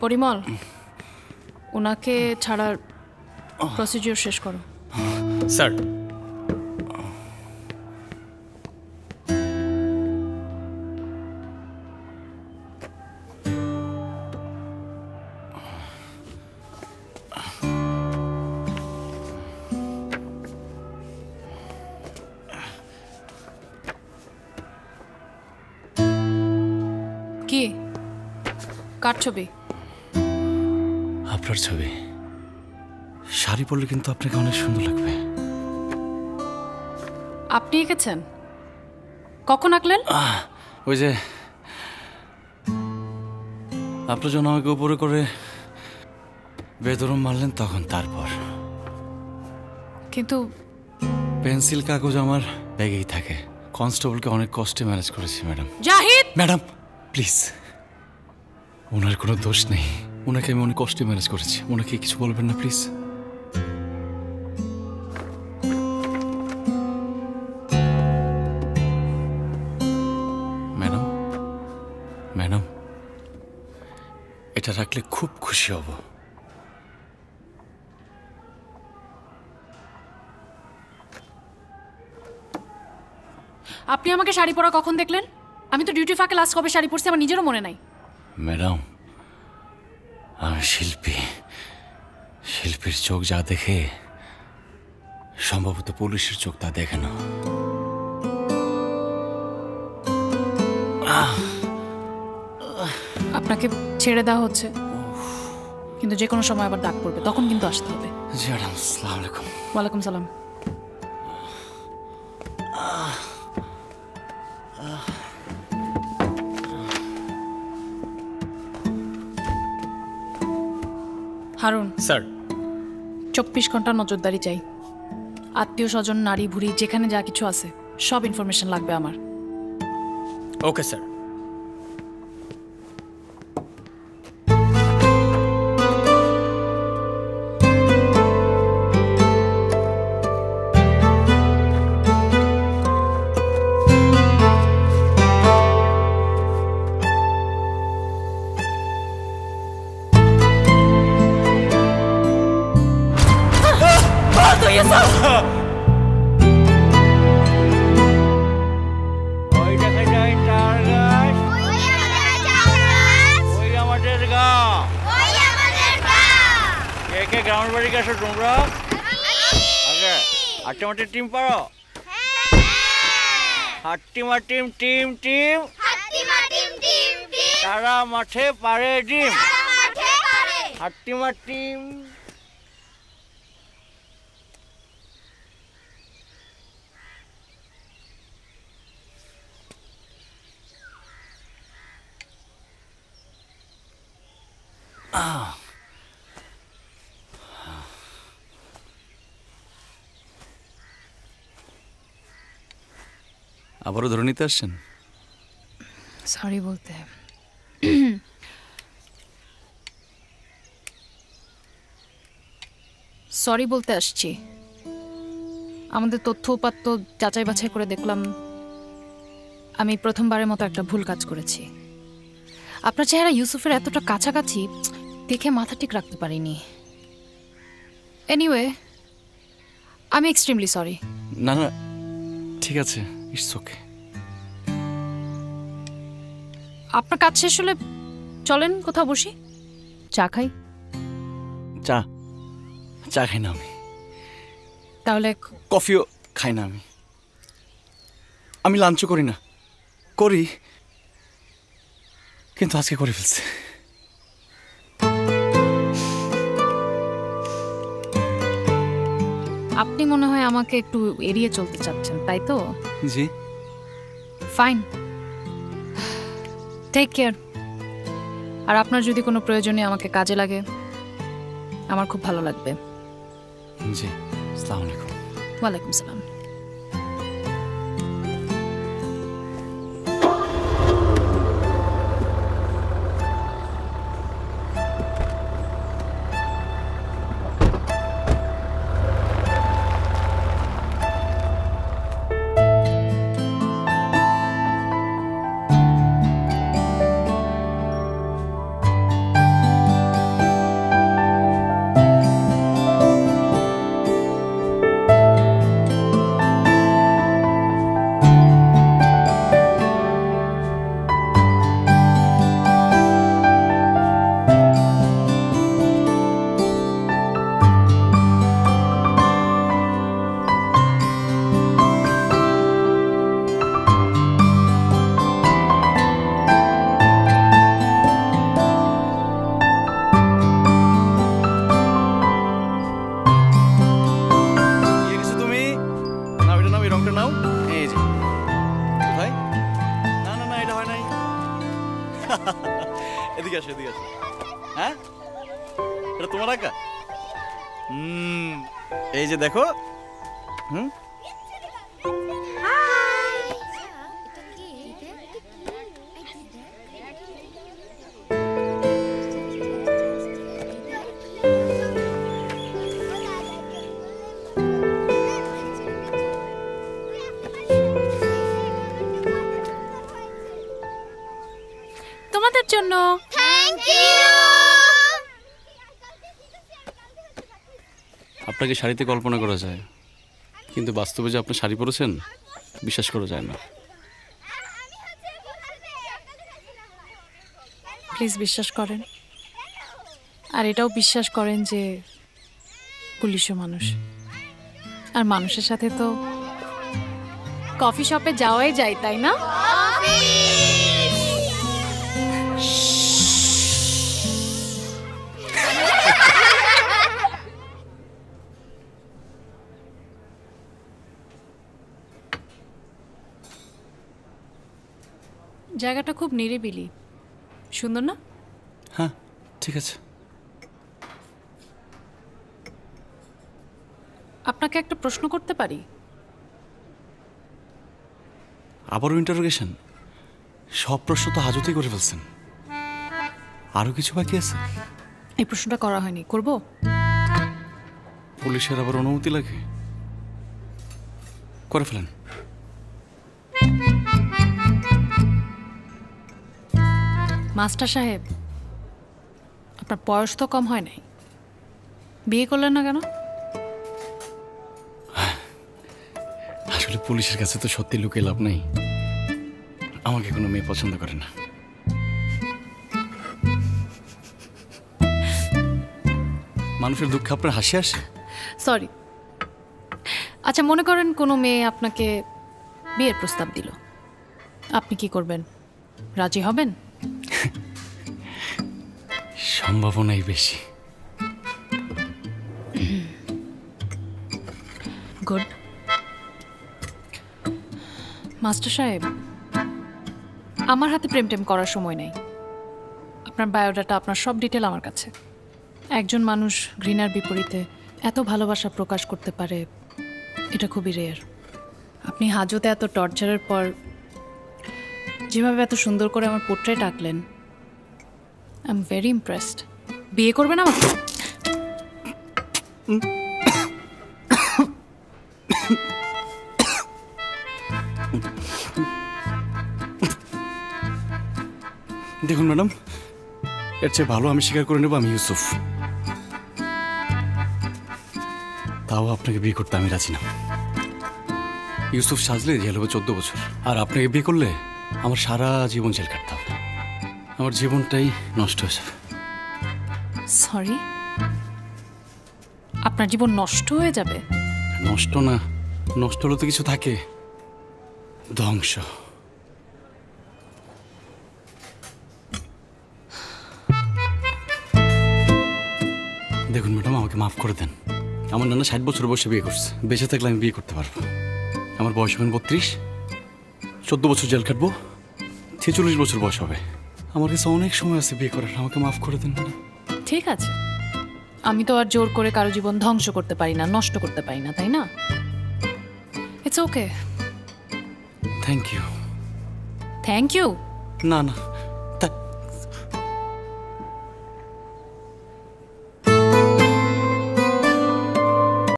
পরিমল, ওনাকে ছাড়ার প্রসিডিওর শেষ করো। স্যার, কি কার ছবি? আপনার ছবি। শাড়ি পরলে কিন্তু আপনাকে অনেক সুন্দর লাগবে। আপনি এঁকেছেন? কখন আঁকলেন? ওই যে আপনার জন্য আমাকে উপরে করে বেদরম মারলেন তখন। তারপর কিন্তু পেন্সিল কাগজ আমার ব্যাগেই থাকে। কনস্টেবলকে অনেক কষ্টে ম্যানেজ করেছি ম্যাডাম। জাহিদ, ম্যাডাম প্লিজ, ওনার কোনো দোষ নেই। ওনাকে আমি অনেক কষ্টে ম্যানেজ করেছি। ওনাকে কিছু বলবেন না প্লিজ। ম্যাডাম, ম্যাডাম, এটা রাখলে খুব খুশি হব। আপনি আমাকে শাড়ি পরা কখন দেখলেন? আমি তো ডিউটি ফাঁকে লাস্ট কবে শাড়ি পরছি আমার নিজেরও মনে নাই। ম্যাডাম, আমি শিল্পী। শিল্পীর চোখ যা দেখে সম্ভবত পুলিশের চোখ তা দেখে না। আপনাকে ছেড়ে দেওয়া হচ্ছে, কিন্তু যে কোনো সময় আবার ডাক পড়বে, তখন কিন্তু আসতে হবে। জি ম্যাডাম, আসসালামু আলাইকুম। ওয়ালাইকুম সালাম। হারুন স্যার, 24 ঘন্টা নজরদারি চাই। আত্মীয় স্বজন, নারী ভুড়ি, যেখানে যা কিছু আছে সব ইনফরমেশন লাগবে আমার। Okay sir. গ্রামের বাড়ি গেছো তোমরা? আগে হাট্টিমাটির টিম পারো? হাট্টিমাটিম টিম টিম তারা মাঠে পারে ডিম। হাট্টিমাটিম আবারও ধরে নিতে আসছেন? সরি বলতে সরি বলতে আসছি। আমাদের তথ্য উপাত্ত যাচাই বাছাই করে দেখলাম আমি প্রথমবারের মতো একটা ভুল কাজ করেছি। আপনার চেহারা ইউসুফের এতটা কাছাকাছি দেখে মাথা ঠিক রাখতে পারিনি। এনিওয়ে, আমি এক্সট্রিমলি সরি। না না, ঠিক আছে, ইটস ওকে। আপনার কাজ শেষ হলে চলেন কোথাও বসি, চা খাই। চা চা খাই না আমি। তাহলে কফিও খাই না আমি। আমি লাঞ্চও করি না। করি, কিন্তু আজকে করে ফেলছে। আপনি মনে হয় আমাকে একটু এড়িয়ে চলতে চাচ্ছেন, তাই তো? জি। Fine, take care. আর আপনার যদি কোনো প্রয়োজনে আমাকে কাজে লাগে আমার খুব ভালো লাগবে। জি, আসসালামু আলাইকুম। ওয়ালাইকুম সালাম। আসো এদিকে আসো। হ্যাঁ, এটা তোমার আঁকা? এই যে দেখো। হুম, তোমাদের জন্য। Thank you. আপনাকে শাড়িতে কল্পনা করা যায়, কিন্তু বাস্তবে যে আপনি শাড়ি পরেছেন বিশ্বাস করা যায় না। প্লিজ বিশ্বাস করেন, আর এটাও বিশ্বাস করেন যে পুলিশও মানুষ, আর মানুষের সাথে তো কফি শপে যাওয়াই যায়, তাই না? জায়গাটা খুব নিরিবিলি, সুন্দর না? হ্যাঁ, ঠিক আছে। আপনাকে একটা প্রশ্ন করতে পারি? আবারও ইন্টারোগেশন? সব প্রশ্ন তো হাজতেই করে ফেলছেন, আরো কিছু বাকি আছে? এই প্রশ্নটা করা হয়নি, করব? পুলিশের আবার অনুমতি লাগে? করে ফেলেন। মাস্টার সাহেব, আপনার বয়স তো কম হয় নাই, বিয়ে করলেন না কেন? আসলে পুলিশের কাছে তো সত্যি লুকিয়ে লাভ নেই, আমাকে কোনো মেয়ে পছন্দ করে না। মানুষের দুঃখ আপনার হাসি আসে? সরি। আচ্ছা, মনে করেন কোনো মেয়ে আপনাকে বিয়ের প্রস্তাব দিল, আপনি কি করবেন? রাজি হবেন? সম্ভাবনাই বেশি। গুড। মাস্টার সাহেব, আমার হাতে প্রেম টেম করার সময় নেই। আপনার বায়োডাটা, আপনার সব ডিটেল আমার কাছে। একজন মানুষ ঘৃণার বিপরীতে এত ভালোবাসা প্রকাশ করতে পারে, এটা খুবই রেয়ার। আপনি হাজতে এত টর্চারের পর যেভাবে এত সুন্দর করে আমার পোর্ট্রেট আঁকলেন, আই এম ভেরি ইমপ্রেসড। বিয়ে করবেন আমাকে? দেখুন ম্যাডাম, এর চেয়ে ভালো আমি স্বীকার করে নেব আমি ইউসুফ। তাও আপনাকে বিয়ে করতে আমি রাজি না। ইউসুফ সাজলে জেল হবে 14 বছর, আর আপনাকে বিয়ে করলে আমার সারা জীবন জেল কাটতে হবে। আমার জীবনটাই নষ্ট হয়ে যাবে। সরি, আপনার জীবন নষ্ট হয়ে যাবে? নষ্ট না, নষ্ট হলে তো কিছু থাকে, ধ্বংস। দেখুন ম্যাডাম, আমাকে মাফ করে দেন। আমার নানা 60 বছর বয়সে বিয়ে করছে, বেঁচে থাকলে আমি বিয়ে করতে পারবো। আমার বয়স এখন 32, 14 বছর জেল কাটবো, 46 বছর বয়স হবে। আমার কাছে অনেক সময় আছে বিয়ে করার, আমাকে মাফ করে দেন ম্যাডাম। ঠিক আছে, আমি তো আর জোর করে কারো জীবন ধ্বংস করতে পারি না, নষ্ট করতে পারি না, তাই না? It's okay. Thank you. Thank you? না না,